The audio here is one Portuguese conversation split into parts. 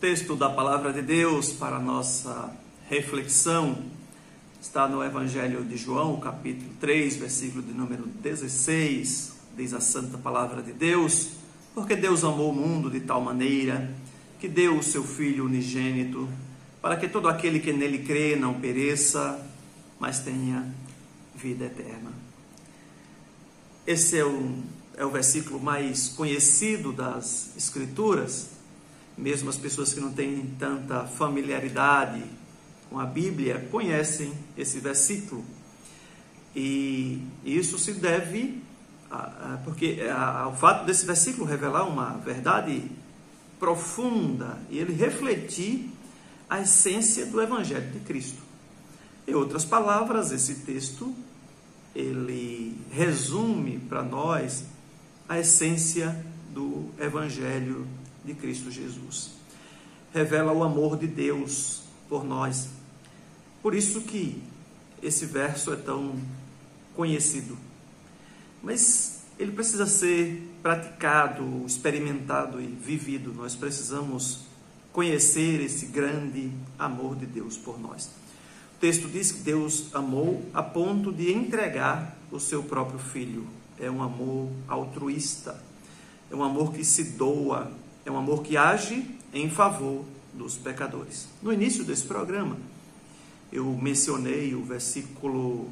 texto da Palavra de Deus para a nossa reflexão está no Evangelho de João, capítulo 3, versículo de número 16, diz a Santa Palavra de Deus: porque Deus amou o mundo de tal maneira que deu o seu Filho unigênito, para que todo aquele que nele crê não pereça, mas tenha vida eterna. Esse é o versículo mais conhecido das Escrituras. Mesmo as pessoas que não têm tanta familiaridade com a Bíblia conhecem esse versículo. E isso se deve ao fato desse versículo revelar uma verdade profunda e ele refletir a essência do Evangelho de Cristo. Em outras palavras, esse texto ele resume para nós a essência do Evangelho de Cristo Jesus. Revela o amor de Deus por nós. Por isso que esse verso é tão conhecido. Mas ele precisa ser praticado, experimentado e vivido. Nós precisamos conhecer esse grande amor de Deus por nós. O texto diz que Deus amou a ponto de entregar o seu próprio Filho. É um amor altruísta, é um amor que se doa, é um amor que age em favor dos pecadores. No início desse programa, eu mencionei o versículo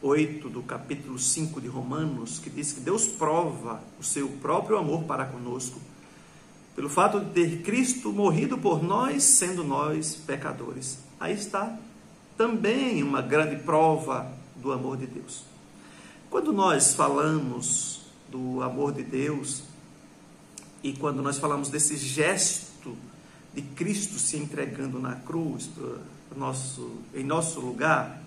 8 do capítulo 5 de Romanos, que diz que Deus prova o seu próprio amor para conosco, pelo fato de ter Cristo morrido por nós, sendo nós pecadores. Aí está também uma grande prova do amor de Deus. Quando nós falamos do amor de Deus, e quando nós falamos desse gesto de Cristo se entregando na cruz em nosso lugar,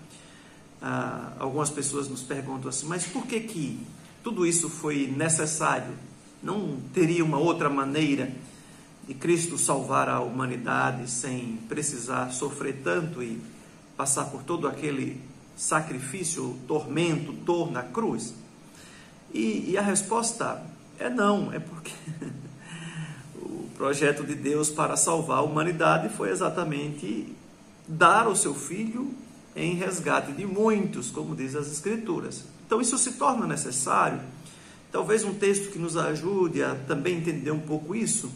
algumas pessoas nos perguntam assim: mas por que tudo isso foi necessário? Não teria uma outra maneira de Cristo salvar a humanidade sem precisar sofrer tanto e passar por todo aquele sacrifício, tormento, dor na cruz? E a resposta é não, é porque o projeto de Deus para salvar a humanidade foi exatamente dar o seu Filho em resgate de muitos, como diz as Escrituras. Então isso se torna necessário. Talvez um texto que nos ajude a também entender um pouco isso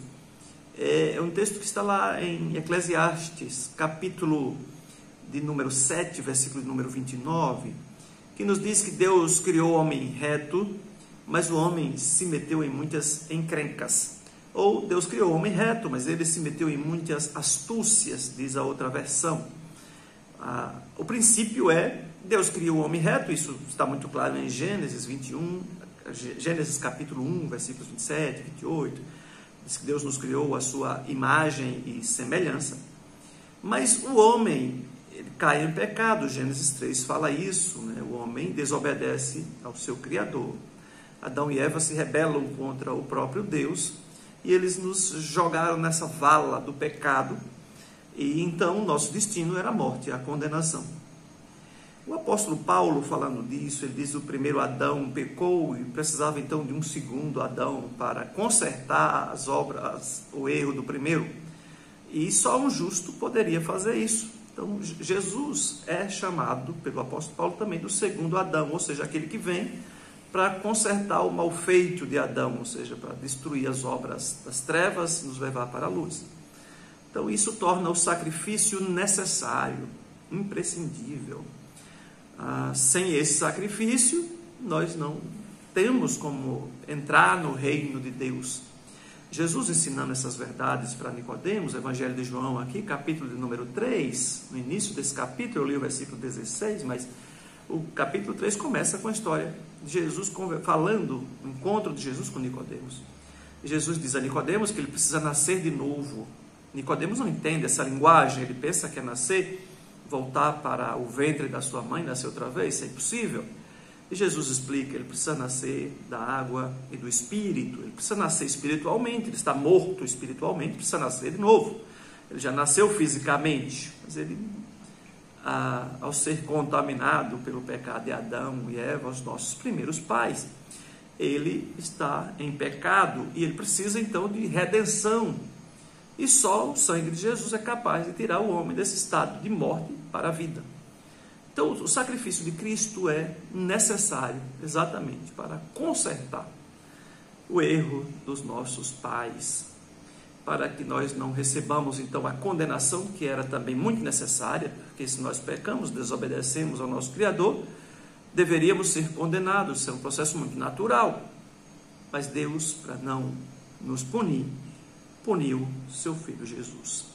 é um texto que está lá em Eclesiastes, capítulo de número 7, versículo de número 29, que nos diz que Deus criou o homem reto, mas o homem se meteu em muitas encrencas. Ou Deus criou o homem reto, mas ele se meteu em muitas astúcias, diz a outra versão. O princípio é: Deus criou o homem reto, isso está muito claro em Gênesis 21, Gênesis capítulo 1, versículos 27, 28, diz que Deus nos criou a sua imagem e semelhança. Mas o homem ele cai em pecado, Gênesis 3 fala isso, né? O homem desobedece ao seu Criador. Adão e Eva se rebelam contra o próprio Deus e eles nos jogaram nessa vala do pecado. E então o nosso destino era a morte, a condenação. O apóstolo Paulo, falando disso, ele diz que o primeiro Adão pecou e precisava então de um segundo Adão para consertar as obras, o erro do primeiro. E só um justo poderia fazer isso. Então Jesus é chamado pelo apóstolo Paulo também do segundo Adão, ou seja, aquele que vem para consertar o mal feito de Adão, ou seja, para destruir as obras das trevas e nos levar para a luz. Então isso torna o sacrifício necessário, imprescindível. Sem esse sacrifício, nós não temos como entrar no reino de Deus. Jesus ensinando essas verdades para Nicodemos, Evangelho de João aqui, capítulo de número 3, no início desse capítulo, eu li o versículo 16, mas o capítulo 3 começa com a história de Jesus falando, o encontro de Jesus com Nicodemos. E Jesus diz a Nicodemos que ele precisa nascer de novo. Nicodemos não entende essa linguagem, ele pensa que é nascer, voltar para o ventre da sua mãe, nascer outra vez, isso é impossível. E Jesus explica, ele precisa nascer da água e do Espírito, ele precisa nascer espiritualmente, ele está morto espiritualmente, precisa nascer de novo. Ele já nasceu fisicamente, mas ele, ao ser contaminado pelo pecado de Adão e Eva, os nossos primeiros pais, ele está em pecado e ele precisa então de redenção. E só o sangue de Jesus é capaz de tirar o homem desse estado de morte para a vida. Então, o sacrifício de Cristo é necessário exatamente para consertar o erro dos nossos pais, para que nós não recebamos então a condenação, que era também muito necessária, porque se nós pecamos, desobedecemos ao nosso Criador, deveríamos ser condenados. Isso é um processo muito natural. Mas Deus, para não nos punir, puniu seu Filho Jesus.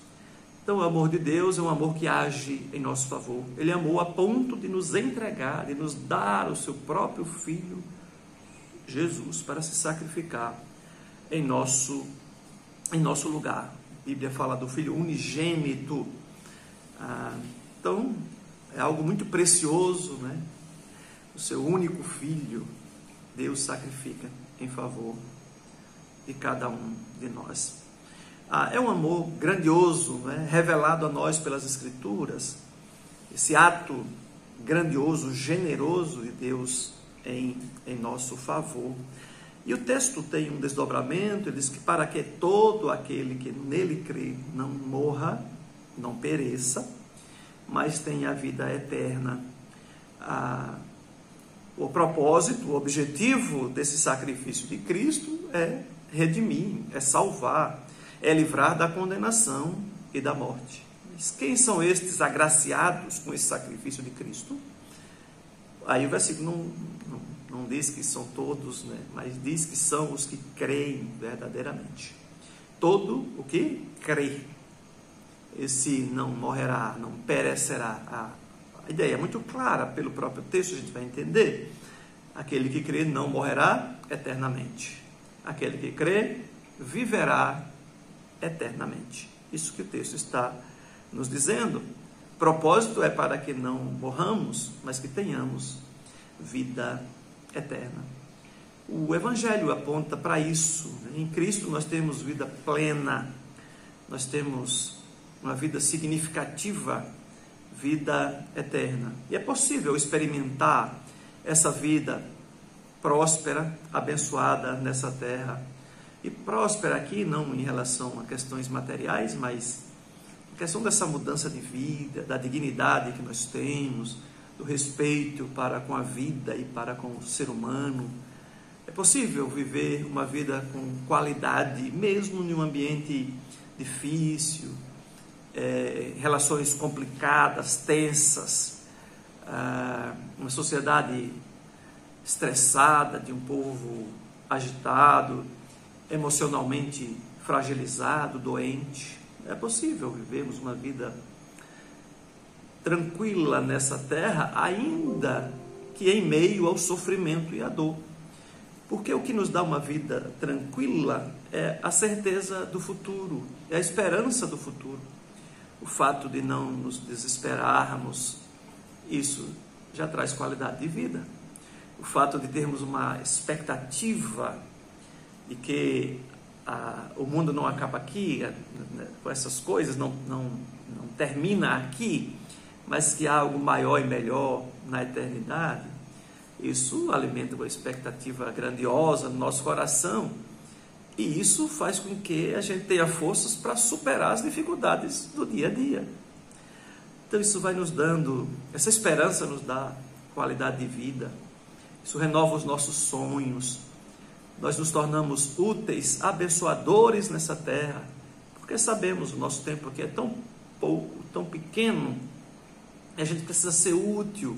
Então, o amor de Deus é um amor que age em nosso favor. Ele amou a ponto de nos entregar, de nos dar o seu próprio Filho Jesus para se sacrificar em nosso lugar. A Bíblia fala do Filho unigênito. Então, é algo muito precioso, né? O seu único Filho, Deus sacrifica em favor de cada um de nós. É um amor grandioso, né? Revelado a nós pelas Escrituras. Esse ato grandioso, generoso de Deus em nosso favor. E o texto tem um desdobramento. Ele diz que para que todo aquele que nele crê não morra, não pereça, mas tenha a vida eterna. O propósito, o objetivo desse sacrifício de Cristo é redimir, é salvar, é livrar da condenação e da morte. Mas quem são estes agraciados com esse sacrifício de Cristo? Aí o versículo não diz que são todos, né? Mas diz que são os que creem verdadeiramente. Todo o que crê, esse não morrerá, não perecerá. A ideia é muito clara pelo próprio texto, a gente vai entender. Aquele que crê não morrerá eternamente. Aquele que crê viverá eternamente. Isso que o texto está nos dizendo. O propósito é para que não morramos, mas que tenhamos vida eterna. O Evangelho aponta para isso, né? Em Cristo nós temos vida plena, nós temos uma vida significativa, vida eterna. E é possível experimentar essa vida próspera, abençoada nessa terra. E próspera aqui não em relação a questões materiais, mas a questão dessa mudança de vida, da dignidade que nós temos, do respeito para com a vida e para com o ser humano. É possível viver uma vida com qualidade, mesmo em um ambiente difícil, relações complicadas, tensas, uma sociedade estressada, de um povo agitado, emocionalmente fragilizado, doente. É possível vivermos uma vida tranquila nessa terra, ainda que em meio ao sofrimento e à dor. Porque o que nos dá uma vida tranquila é a certeza do futuro, é a esperança do futuro. O fato de não nos desesperarmos, isso já traz qualidade de vida. O fato de termos uma expectativa de que o mundo não acaba aqui, com essas coisas, não termina aqui, mas que há algo maior e melhor na eternidade, isso alimenta uma expectativa grandiosa no nosso coração, e isso faz com que a gente tenha forças para superar as dificuldades do dia a dia. Então isso vai nos dando, essa esperança nos dá qualidade de vida, isso renova os nossos sonhos, nós nos tornamos úteis, abençoadores nessa terra, porque sabemos o nosso tempo aqui é tão pouco, tão pequeno, e a gente precisa ser útil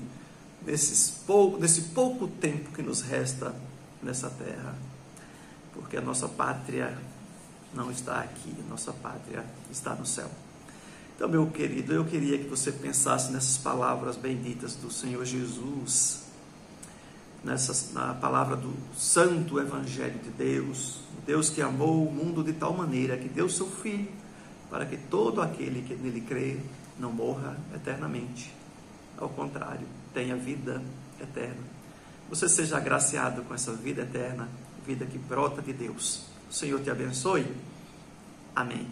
nesse pouco tempo que nos resta nessa terra, porque a nossa pátria não está aqui, a nossa pátria está no céu. Então, meu querido, eu queria que você pensasse nessas palavras benditas do Senhor Jesus, na palavra do Santo Evangelho de Deus, Deus que amou o mundo de tal maneira que deu seu Filho, para que todo aquele que nele crê não morra eternamente, ao contrário, tenha vida eterna. Você seja agraciado com essa vida eterna, vida que brota de Deus. O Senhor te abençoe. Amém.